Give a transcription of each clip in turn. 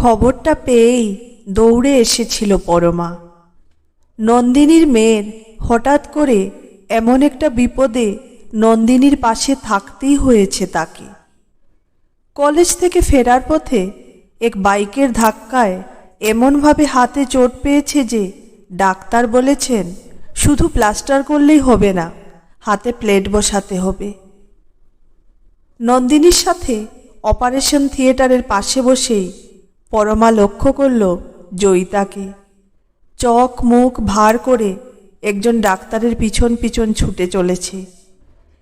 খবরটা পেয়েই দৌড়ে এসেছিল পরমা। নন্দিনীর মেয়ের হঠাৎ করে এমন একটা বিপদে নন্দিনীর পাশে থাকতেই হয়েছে তাকে। কলেজ থেকে ফেরার পথে এক বাইকের ধাক্কায় এমনভাবে হাতে চোট পেয়েছে যে ডাক্তার বলেছেন শুধু প্লাস্টার করলেই হবে না, হাতে প্লেট বসাতে হবে। নন্দিনীর সাথে অপারেশন থিয়েটারের পাশে বসেই পরমা লক্ষ্য করল জয়িতাকে। চোখ মুখ ভার করে একজন ডাক্তারের পিছন পিছন ছুটে চলেছে।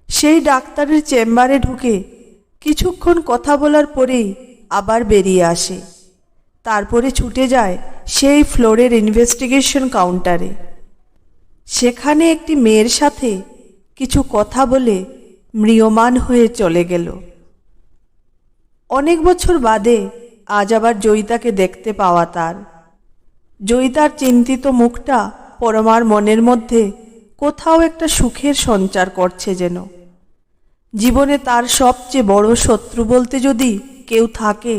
সেই ডাক্তারের চেম্বারে ঢুকে কিছুক্ষণ কথা বলার পরেই আবার বেরিয়ে আসে। তারপরে ছুটে যায় সেই ফ্লোরের ইনভেস্টিগেশন কাউন্টারে। সেখানে একটি মেয়ের সাথে কিছু কথা বলে ম্রিয়মাণ হয়ে চলে গেল। অনেক বছর বাদে আজ আবার জয়িতাকে দেখতে পাওয়া তার। জয়িতার চিন্তিত মুখটা পরমার মনের মধ্যে কোথাও একটা সুখের সঞ্চার করছে যেন। জীবনে তার সবচেয়ে বড় শত্রু বলতে যদি কেউ থাকে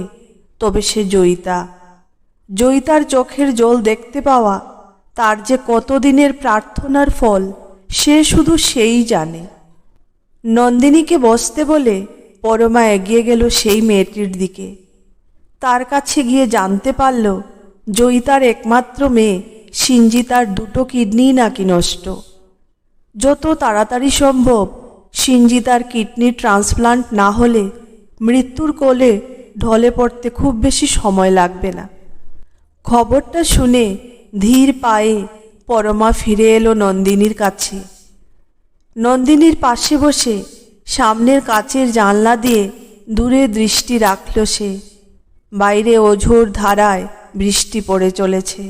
তবে সে জয়িতা। জয়িতার চোখের জল দেখতে পাওয়া তার যে কতদিনের প্রার্থনার ফল সে শুধু সেই জানে। নন্দিনীকে বসতে বলে পরমা এগিয়ে গেল সেই মেয়েটির দিকে। তার কাছে গিয়ে জানতে পারল জয়িতার একমাত্র মেয়ে সিঞ্জিতার দুটো কিডনি নাকি নষ্ট। যত তাড়াতাড়ি সম্ভব সিঞ্জিতার কিডনি ট্রান্সপ্লান্ট না হলে মৃত্যুর কোলে ঢলে পড়তে খুব বেশি সময় লাগবে না। খবরটা শুনে ধীর পায়ে পরমা ফিরে এলো নন্দিনীর কাছে। নন্দিনীর পাশে বসে সামনের কাচের জানলা দিয়ে দূরে দৃষ্টি রাখল সে। বাইরে অঝোর ধারায় বৃষ্টি পড়ে চলেছে।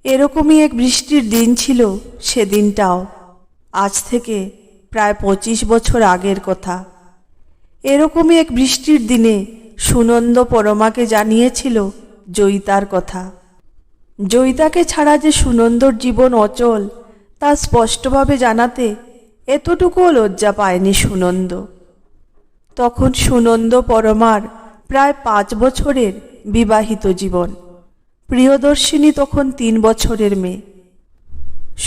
এরকমই এক বৃষ্টির দিন ছিল সেদিনটাও। আজ থেকে প্রায় 25 বছর আগের কথা। এরকমই এক বৃষ্টির দিনে সুনন্দ পরমাকে জানিয়েছিল জয়িতার কথা। জয়িতাকে ছাড়া যে সুনন্দর জীবন অচল তা স্পষ্টভাবে জানাতে এতটুকুও লজ্জা পায়নি সুনন্দ। তখন সুনন্দ পরমার প্রায় 5 বছরের বিবাহিত জীবন। প্রিয়দর্শিনী তখন 3 বছরের মেয়ে।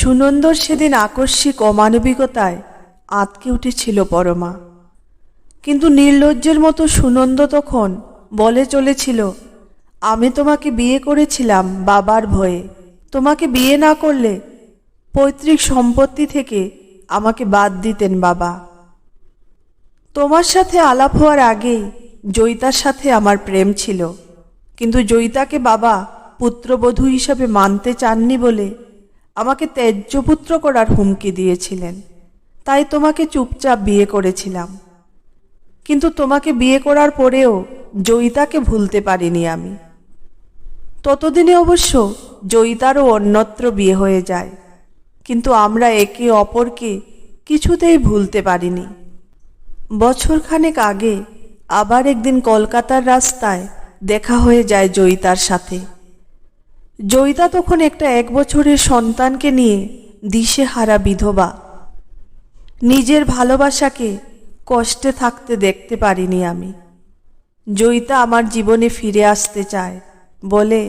সুনন্দর সেদিন আকস্মিক অমানবিকতায় আঁতকে উঠেছিল পরমা। কিন্তু নির্লজ্জের মতো সুনন্দ তখন বলে চলেছিল, আমি তোমাকে বিয়ে করেছিলাম বাবার ভয়ে। তোমাকে বিয়ে না করলে পৈতৃক সম্পত্তি থেকে আমাকে বাদ দিতেন বাবা। তোমার সাথে আলাপ হওয়ার আগেই জয়িতার সাথে আমার প্রেম ছিল, কিন্তু জয়িতাকে বাবা পুত্রবধূ হিসাবে মানতে চাননি বলে আমাকে ত্যায্যপুত্র করার হুমকি দিয়েছিলেন। তাই তোমাকে চুপচাপ বিয়ে করেছিলাম। কিন্তু তোমাকে বিয়ে করার পরেও জয়িতাকে ভুলতে পারিনি আমি। ততদিনে অবশ্য জয়িতারও অন্যত্র বিয়ে হয়ে যায়, কিন্তু আমরা একে অপরকে কিছুতেই ভুলতে পারিনি। বছরখানেক আগে আবার একদিন কলকাতার রাস্তায় দেখা হয়ে যায় জয়িতার সাথে। জয়িতা তখন একটা 1 বছরের সন্তানকে নিয়ে দিশেহারা বিধবা। নিজের ভালোবাসাকে কষ্টে থাকতে দেখতে পারিনি আমি। জয়িতা আমার জীবনে ফিরে আসতে চায়, বলে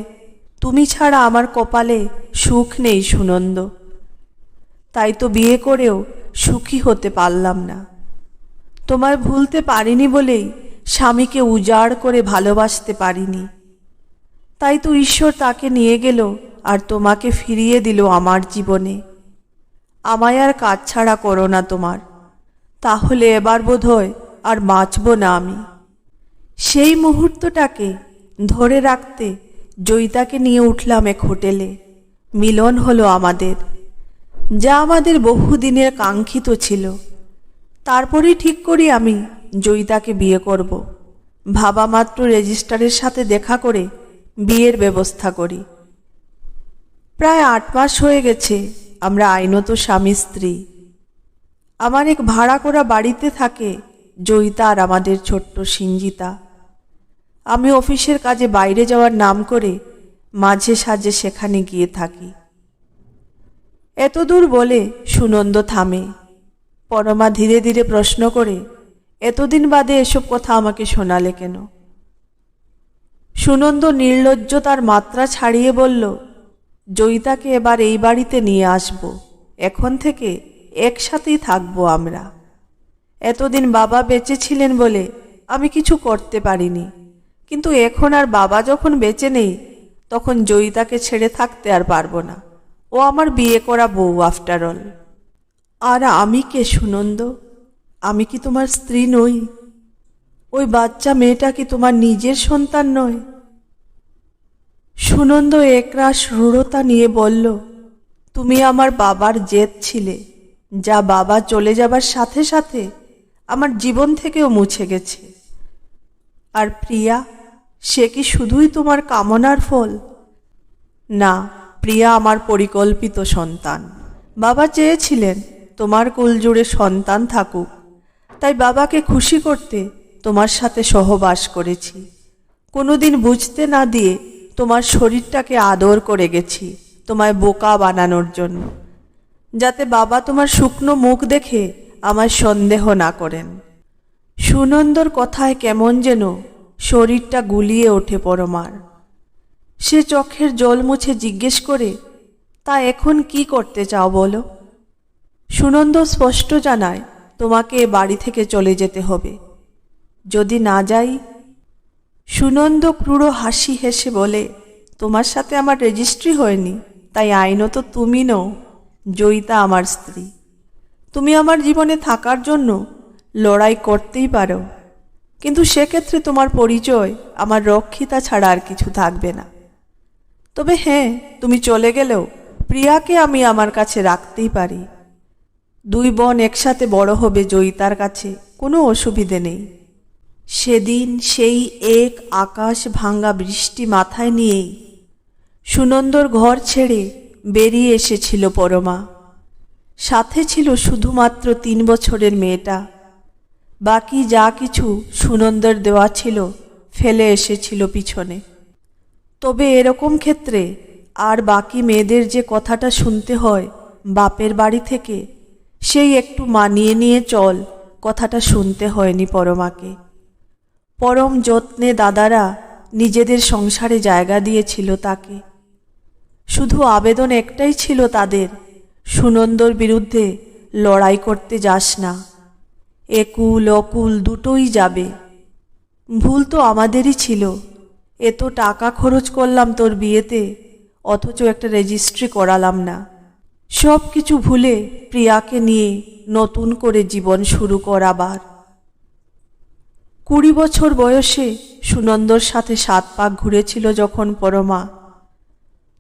তুমি ছাড়া আমার কপালে সুখ নেই সুনন্দ। তাই তো বিয়ে করেও সুখী হতে পারলাম না। তোমায় ভুলতে পারিনি বলেই স্বামীকে উজাড় করে ভালোবাসতে পারিনি। তাই তো ঈশ্বর তাকে নিয়ে গেল আর তোমাকে ফিরিয়ে দিল আমার জীবনে। আমায় আর কাছছাড়া করো না তোমার, তাহলে এবার বোধহয় আর বাঁচব না আমি। সেই মুহূর্তটাকে ধরে রাখতে জয়িতাকে নিয়ে উঠলাম এক হোটেলে। মিলন হলো আমাদের, যা আমাদের বহুদিনের কাঙ্ক্ষিত ছিল। তারপরেই ঠিক করি আমি জয়িতাকে বিয়ে করব। ভাবা মাত্র রেজিস্ট্রারের সাথে দেখা করে বিয়ের ব্যবস্থা করি। প্রায় 8 মাস হয়ে গেছে আমরা আইনত স্বামী স্ত্রী। আমার এক ভাড়া করা বাড়িতে থাকে জয়িতা আর আমাদের ছোট্ট সিঞ্জিতা। আমি অফিসের কাজে বাইরে যাওয়ার নাম করে মাঝে সাঝে সেখানে গিয়ে থাকি। এতদূর বলে সুনন্দ থামে। পরমা ধীরে ধীরে প্রশ্ন করে, এতদিন বাদে এসব কথা আমাকে শোনালে কেন? সুনন্দ নির্লজ্জতার মাত্রা ছাড়িয়ে বলল, জয়িতাকে এবার এই বাড়িতে নিয়ে আসব। এখন থেকে একসাথেই থাকবো আমরা। এতদিন বাবা বেঁচে ছিলেন বলে আমি কিছু করতে পারিনি, কিন্তু এখন আর বাবা যখন বেঁচে নেই, তখন জয়িতাকে ছেড়ে থাকতে আর পারবো না। ও আমার বিয়ে করা বউ আফটার অল। আর আমি কে সুনন্দ? আমি কি তোমার স্ত্রী নই? ওই বাচ্চা মেয়েটা কি তোমার নিজের সন্তান নয়? সুনন্দ একরাশ রূঢ়তা নিয়ে বলল, তুমি আমার বাবার জেদ ছিলে, যা বাবা চলে যাবার সাথে সাথে আমার জীবন থেকেও মুছে গেছে। আর প্রিয়া, সে কি শুধুই তোমার কামনার ফল? না, প্রিয়া আমার পরিকল্পিত সন্তান। বাবা চেয়েছিলেন তোমার কুলজুড়ে সন্তান থাকুক, তাই বাবাকে খুশি করতে তোমার সাথে সহবাস করেছি। কোনোদিন বুঝতে না দিয়ে তোমার শরীরটাকে আদর করে গেছি, তোমায় বোকা বানানোর জন্য, যাতে বাবা তোমার শুকনো মুখ দেখে আমায় সন্দেহ না করেন। সুনন্দর কথায় কেমন যেন শরীরটা গুলিয়ে ওঠে পরমার। সে চোখের জল মুছে জিজ্ঞেস করে, তা এখন কি করতে চাও বলো? সুনন্দ স্পষ্ট জানায়, তোমাকে এ বাড়ি থেকে চলে যেতে হবে। যদি না যাই? সুনন্দ ক্রূর হাসি হেসে বলে, তোমার সাথে আমার রেজিস্ট্রি হয়নি, তাই আইনত তুমি নও, জয়িতা আমার স্ত্রী। তুমি আমার জীবনে থাকার জন্য লড়াই করতেই পারো, কিন্তু সেক্ষেত্রে তোমার পরিচয় আমার রক্ষিতা ছাড়া আর কিছু থাকবে না। তবে হ্যাঁ, তুমি চলে গেলেও প্রিয়াকে আমি আমার কাছে রাখতেই পারি। দুই বোন একসাথে বড় হবে জয়িতার কাছে, কোনো অসুবিধে নেই। সেদিন সেই এক আকাশ ভাঙা বৃষ্টি মাথায় নিয়েই সুনন্দর ঘর ছেড়ে বেরিয়ে এসেছিল পরমা। সাথে ছিল শুধুমাত্র 3 বছরের মেয়েটা। বাকি যা কিছু সুনন্দর দেওয়া ছিল ফেলে এসেছিল পিছনে। তবে এরকম ক্ষেত্রে আর বাকি মেয়েদের যে কথাটা শুনতে হয় বাপের বাড়ি থেকে, সেই একটু মানিয়ে নিয়ে চল কথাটা শুনতে হয়নি পরমাকে। পরম যত্নে দাদারা নিজেদের সংসারে জায়গা দিয়েছিল তাকে। শুধু আবেদন একটাই ছিল তাদের, সুনন্দর বিরুদ্ধে লড়াই করতে যাস না, একুল অকুল দুটোই যাবে। ভুল তো আমাদেরই ছিল, এত টাকা খরচ করলাম তোর বিয়েতে, অথচ একটা রেজিস্ট্রি করালাম না। সব কিছু ভুলে প্রিয়াকে নিয়ে নতুন করে জীবন শুরু কর আবার। 20 বছর বয়সে সুনন্দর সাথে 7 পাক ঘুরেছিল যখন পরমা,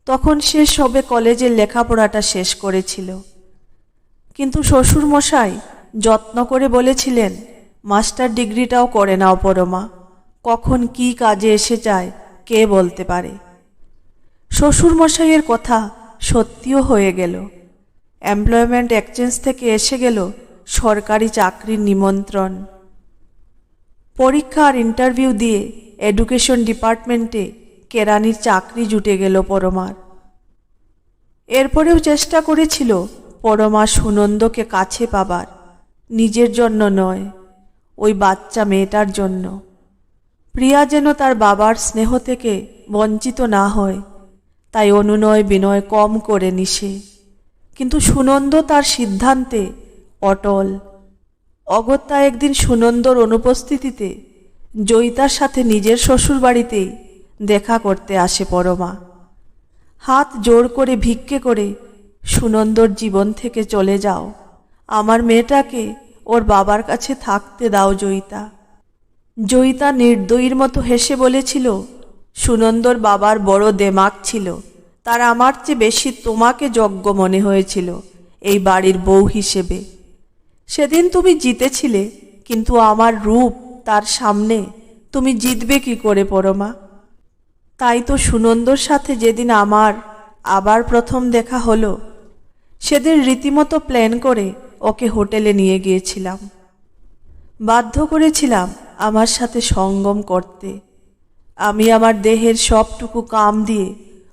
তখন সে সবে কলেজের লেখাপড়াটা শেষ করেছিল। কিন্তু শ্বশুরমশাই যত্ন করে বলেছিলেন, মাস্টার ডিগ্রিটাও করে নাও পরমা, কখন কি কাজে এসে যায় কে বলতে পারে। শ্বশুরমশাইয়ের কথা সত্যিও হয়ে গেল। এমপ্লয়মেন্ট এক্সচেঞ্জ থেকে এসে গেল সরকারি চাকরির নিমন্ত্রণ। পরীক্ষা আর ইন্টারভিউ দিয়ে এডুকেশন ডিপার্টমেন্টে কেরানির চাকরি জুটে গেল পরমার। এরপরেও চেষ্টা করেছিল পরমা সুনন্দকে কাছে পাবার, নিজের জন্য নয়, ওই বাচ্চা মেয়েটার জন্য। প্রিয়া যেন তার বাবার স্নেহ থেকে বঞ্চিত না হয়, তাই অনুনয় বিনয় কম করে নিশে। কিন্তু সুনন্দ তার সিদ্ধান্তে অটল। অগত্যা একদিন সুনন্দর অনুপস্থিতিতে জয়িতার সাথে নিজের শ্বশুরবাড়িতেই দেখা করতে আসে পরমা। হাত জোড় করে ভিক্ষে করে, সুনন্দর জীবন থেকে চলে যাও, আমার মেয়েটাকে ওর বাবার কাছে থাকতে দাও জয়িতা। জয়িতা নির্দয়ীর মতো হেসে বলেছিল, সুনন্দর বাবার বড় দেমাক ছিল, তার আমার চেয়ে বেশি তোমাকে যোগ্য মনে হয়েছিল এই বাড়ির বউ হিসেবে। সেদিন তুমি জিতেছিলে, কিন্তু আমার রূপ তার সামনে তুমি জিতবে কি করে পরমা? তাই তো সুনন্দর সাথে যেদিন আমার আবার প্রথম দেখা হলো, সেদিন রীতিমতো প্ল্যান করে ওকে হোটেলে নিয়ে গিয়েছিলাম। বাধ্য করেছিলাম আমার সাথে সঙ্গম করতে। আমি আমার দেহের সবটুকু কাম দিয়ে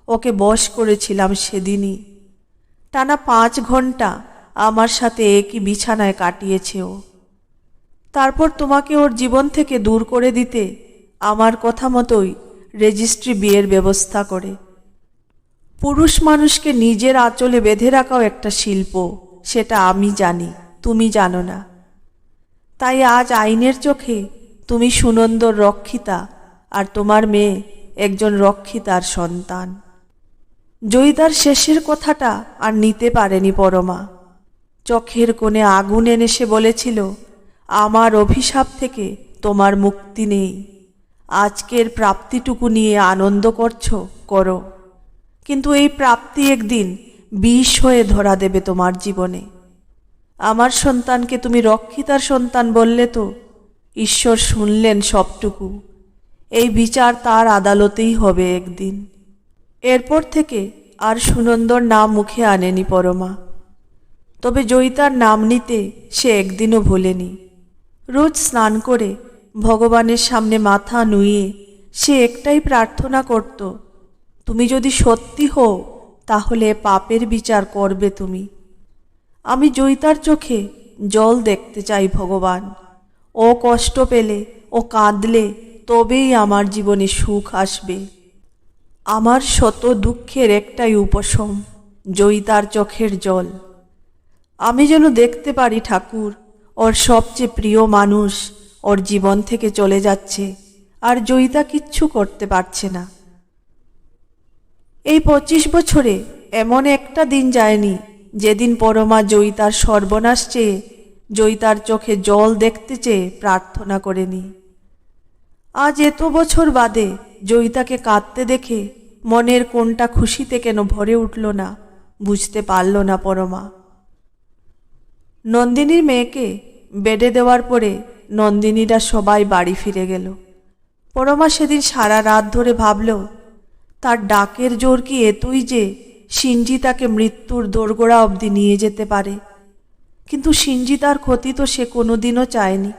ওকে বশ করেছিলাম সেদিনই। টানা 5 ঘন্টা আমার সাথে একই বিছানায় কাটিয়েছে ও। তারপর তোমাকে ওর জীবন থেকে দূর করে দিতে আমার কথা মতোই রেজিস্ট্রি বিয়ের ব্যবস্থা করে। পুরুষ মানুষকে নিজের আঁচলে বেঁধে রাখাও একটা শিল্প, সেটা আমি জানি, তুমি জানো না। তাই আজ আইনের চোখে তুমি সুনন্দর রক্ষিতা, আর তোমার মেয়ে একজন রক্ষিতার সন্তান। জয়িতার শেষের কথাটা আর নিতে পারেনি পরমা। চোখের কোণে আগুন এনে সে বলেছিল, আমার অভিশাপ থেকে তোমার মুক্তি নেই। আজকের প্রাপ্তিটুকু নিয়ে আনন্দ করছো, করো, কিন্তু এই প্রাপ্তি একদিন বিষ হয়ে ধরা দেবে তোমার জীবনে। আমার সন্তানকে তুমি রক্ষিতার সন্তান বললে তো, ঈশ্বর শুনলেন সবটুকু। এই বিচার তার আদালতেই হবে একদিন। এরপর থেকে আর সুনন্দর নাম মুখে আনেনি পরমা। তবে জয়িতার নাম নিতে সে একদিনও ভোলেনি। রোজ স্নান করে ভগবানের সামনে মাথা নুইয়ে সে একটাই প্রার্থনা করত, তুমি যদি সত্যি হও তাহলে পাপের বিচার করবে তুমি। আমি জয়িতার চোখে জল দেখতে চাই ভগবান। ও কষ্ট পেলে, ও কাঁদলে তবেই আমার জীবনে সুখ আসবে। আমার শত দুঃখের একটাই উপশম, জয়িতার চোখের জল। আমি যেন দেখতে পারি ঠাকুর, ওর সবচেয়ে প্রিয় মানুষ ওর জীবন থেকে চলে যাচ্ছে, আর জয়িতা কিচ্ছু করতে পারছে না। এই 25 বছরে এমন একটা দিন যায়নি যেদিন পরমা জয়িতার সর্বনাশ চেয়ে, জয়িতার চোখে জল দেখতে চেয়ে প্রার্থনা করেনি। আজ এত বছর বাদে জয়িতাকে কাঁদতে দেখে মনের কোনটা খুশিতে কেন ভরে উঠল না, বুঝতে পারল না পরমা। নন্দিনীর মেয়েকে বেডে দেওয়ার পরে নন্দিনীরা সবাই বাড়ি ফিরে গেল। পরমা সেদিন সারা রাত ধরে ভাবল, তার ডাকের জোর কি এতই যে সিঞ্জি তাকে মৃত্যুর দোরগোড়া অবধি নিয়ে যেতে পারে। কিন্তু সিঞ্জি তার ক্ষতি তো সে কোনোদিনও চায়নি।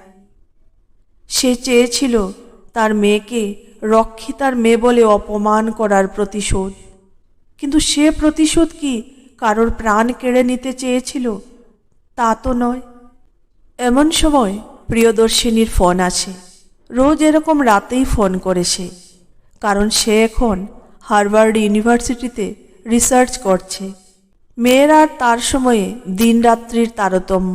সে চেয়েছিল তার মেয়েকে রক্ষিতার মেয়ে বলে অপমান করার প্রতিশোধ। কিন্তু সে প্রতিশোধ কি কারোর প্রাণ কেড়ে নিতে চেয়েছিল? তা তো নয়। এমন সময় প্রিয়দর্শিনীর ফোন আসে। রোজ এরকম রাতেই ফোন করে সে, কারণ সে এখন হার্ভার্ড ইউনিভার্সিটিতে রিসার্চ করছে। মেয়ের আর তার সময়ে দিন রাত্রির তারতম্য,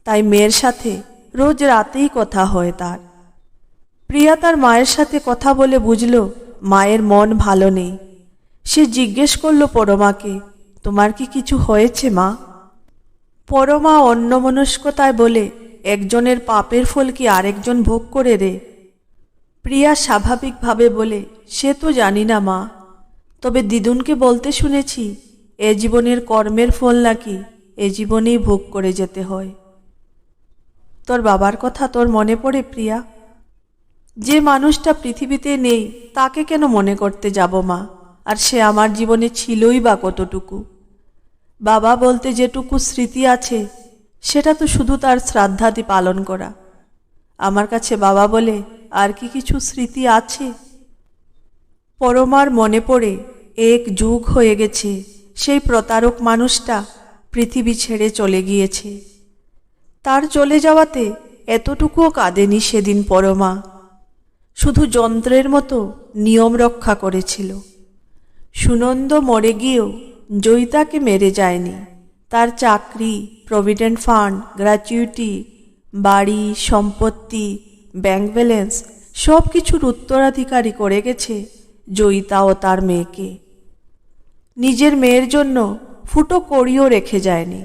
তাই মেয়ের সাথে রোজ রাতেই কথা হয় তার। প্রিয়া তার মায়ের সাথে কথা বলে বুঝল মায়ের মন ভালো নেই। সে জিজ্ঞেস করল পরমাকে, তোমার কি কিছু হয়েছে মা? পরমা অন্যমনস্কতায় বলে, একজনের পাপের ফল কি আরেকজন ভোগ করে রে? প্রিয়া স্বাভাবিকভাবে বলে, সে তো জানি না মা, তবে দিদুনকে বলতে শুনেছি এ জীবনের কর্মের ফল নাকি এ জীবনেই ভোগ করে যেতে হয়। তোর বাবার কথা তোর মনে পড়ে প্রিয়া? যে মানুষটা পৃথিবীতে নেই তাকে কেন মনে করতে যাব মা? আর সে আমার জীবনে ছিলই বা কতটুকু? বাবা বলতে যেটুকু স্মৃতি আছে সেটা তো শুধু তার শ্রাদ্ধাদি পালন করা। আমার কাছে বাবা বলে আর কি কিছু স্মৃতি আছে? পরমার মনে পড়ে 1 যুগ হয়ে গেছে সেই প্রতারক মানুষটা পৃথিবী ছেড়ে চলে গিয়েছে। তার চলে যাওয়াতে এতটুকুও কাঁদেনি সেদিন পরমা, শুধু যন্ত্রের মতো নিয়ম রক্ষা করেছিল। সুনন্দ মরে গিয়েও জয়িতাকে মেরে যায়নি। তার চাকরি, প্রভিডেন্ট ফান্ড, গ্র্যাচুইটি, বাড়ি, সম্পত্তি, ব্যাংক ব্যালেন্স সব কিছুর উত্তরাধিকারী করে গেছে জয়িতা ও তার মেয়েকে। নিজের মেয়ের জন্য ফুটো কড়িও রেখে যায়নি।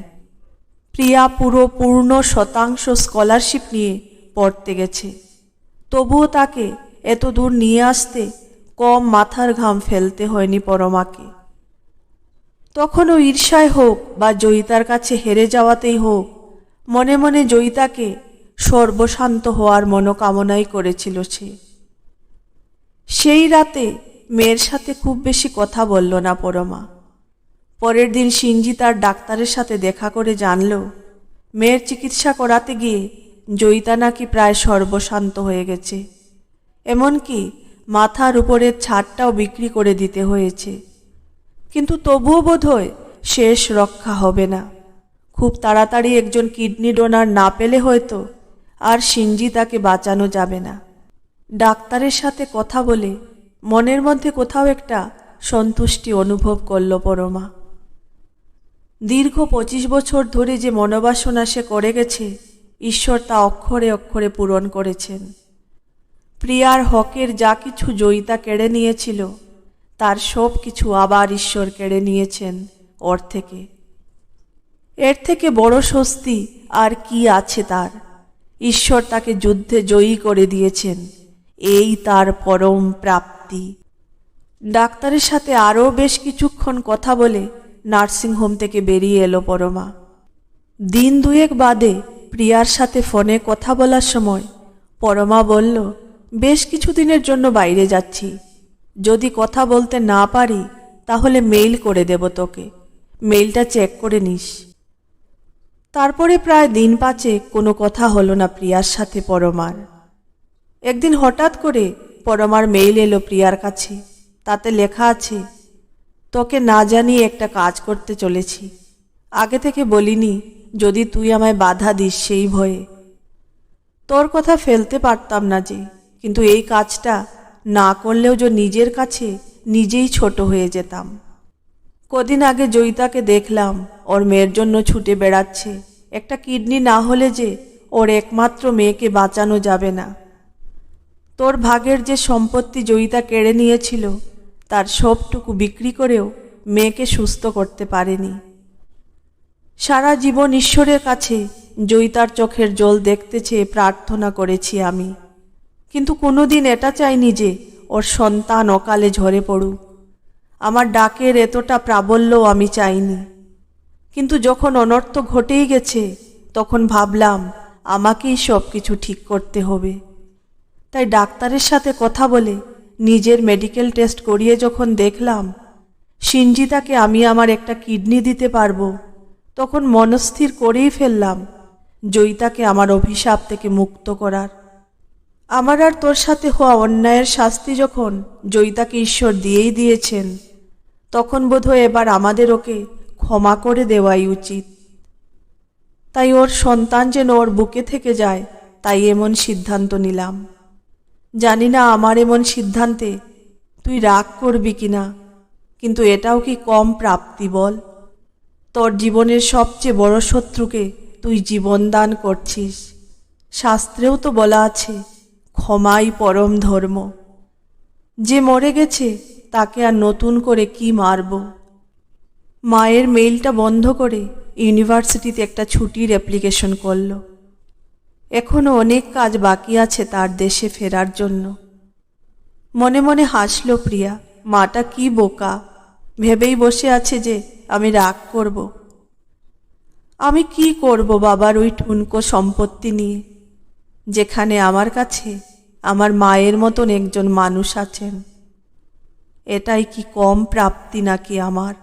প্রিয়া পূর্ণ শতাংশ স্কলারশিপ নিয়ে পড়তে গেছে, তবুও তাকে এত দূর নিয়ে আসতে কম মাথার ঘাম ফেলতে হয়নি পরমাকে। তখনও ঈর্ষায় হোক বা জয়িতার কাছে হেরে যাওয়াতেই হোক, মনে মনে জয়িতাকে সর্বশান্ত হওয়ার মনোকামনাই করেছিল সে। সেই রাতে মেয়ের সাথে খুব বেশি কথা বলল না পরমা। পরের দিন সিঞ্জি তার ডাক্তারের সাথে দেখা করে জানল মেয়ের চিকিৎসা করাতে গিয়ে জয়িতা নাকি প্রায় সর্বশান্ত হয়ে গেছে। এমনকি মাথার উপরের ছাদটাও বিক্রি করে দিতে হয়েছে। কিন্তু তবুও বোধহয় শেষ রক্ষা হবে না। খুব তাড়াতাড়ি একজন কিডনি ডোনার না পেলে হয়তো আর সিঞ্জি তাকে বাঁচানো যাবে না। ডাক্তারের সাথে কথা বলে মনের মধ্যে কোথাও একটা সন্তুষ্টি অনুভব করল পরমা। দীর্ঘ 25 বছর ধরে যে মনোবাসনা সে করে গেছে, ঈশ্বর তা অক্ষরে অক্ষরে পূরণ করেছেন। প্রিয়ার হকের যা কিছু জয়িতা কেড়ে নিয়েছিল, তার সব কিছু আবার ঈশ্বর কেড়ে নিয়েছেন ওর থেকে। এর থেকে বড় স্বস্তি আর কি আছে তার? ঈশ্বর তাকে যুদ্ধে জয়ী করে দিয়েছেন, এই তার পরম প্রাপ্তি। ডাক্তারের সাথে আরও বেশ কিছুক্ষণ কথা বলে নার্সিংহোম থেকে বেরিয়ে এলো পরমা। দিন দুয়েক বাদে প্রিয়ার সাথে ফোনে কথা বলার সময় পরমা বলল, বেশ কিছুদিনের জন্য বাইরে যাচ্ছি, যদি কথা বলতে না পারি তাহলে মেইল করে দেব তোকে, মেইলটা চেক করে নিস। তারপরে প্রায় দিন 5 কোনো কথা হলো না প্রিয়ার সাথে পরমার। একদিন হঠাৎ করে পরমার মেইল এলো প্রিয়ার কাছে। তাতে লেখা আছে, তোকে না জানিয়ে একটা কাজ করতে চলেছি, আগে থেকে বলিনি, যদি তুই আমায় বাধা দিস সেই ভয়ে। তোর কথা ফেলতে পারতাম না যে, কিন্তু এই কাজটা না করলেও যে নিজের কাছে নিজেই ছোট হয়ে যেতাম। কদিন আগে জয়িতাকে দেখলাম, ওর মেয়ের জন্য ছুটে বেড়াচ্ছে। একটা কিডনি না হলে যে ওর একমাত্র মেয়েকে বাঁচানো যাবে না। তোর ভাগের যে সম্পত্তি জয়িতা কেড়ে নিয়েছিল, তার সবটুকু বিক্রি করেও মেয়েকে সুস্থ করতে পারেনি। সারা জীবন ঈশ্বরের কাছে জয়িতার চোখের জল দেখতে চেয়ে প্রার্থনা করেছি আমি, কিন্তু কোনোদিন এটা চাইনি যে ওর সন্তান অকালে ঝরে পড়ুক। আমার ডাকের এতটা প্রাবল্যও আমি চাইনি। কিন্তু যখন অনর্থ ঘটেই গেছে, তখন ভাবলাম আমাকেই সব কিছু ঠিক করতে হবে। তাই ডাক্তারের সাথে কথা বলে নিজের মেডিকেল টেস্ট করিয়ে যখন দেখলাম সিঞ্জিতাকে আমি আমার একটা কিডনি দিতে পারবো, তখন মনস্থির করেই ফেললাম জয়িতাকে আমার অভিশাপ থেকে মুক্ত করার। আমার আর তোর সাথে হওয়া অন্যায়ের শাস্তি যখন জয়িতাকে ঈশ্বর দিয়েই দিয়েছেন, তখন বোধহয় এবার আমাদের ওকে ক্ষমা করে দেওয়াই উচিত। তাই ওর সন্তান যেন ওর বুকে থেকে যায়, তাই এমন সিদ্ধান্ত নিলাম। জানি না আমার এমন সিদ্ধান্তে তুই রাগ করবি কিনা, কিন্তু এটাও কি কম প্রাপ্তি বল? তোর জীবনের সবচেয়ে বড় শত্রুকে তুই জীবন দান করছিস। শাস্ত্রেও তো বলা আছে, ক্ষমাই পরম ধর্ম। যে মরে গেছে তাকে আর নতুন করে কি মারব? মায়ের মেইলটা বন্ধ করে ইউনিভার্সিটিতে একটা ছুটির অ্যাপ্লিকেশন করল। এখনো অনেক কাজ বাকি আছে তার দেশে ফেরার জন্য। মনে মনে হাসল প্রিয়া, মাটা কি বোকা, ভেবেই বসে আছে যে আমি রাগ করব। আমি কি করব বাবার ওই ঠুনকো সম্পত্তি নিয়ে, যেখানে আমার কাছে আমার মায়ের মতন একজন মানুষ আছেন। এটাই কি কম প্রাপ্তি নাকি আমার?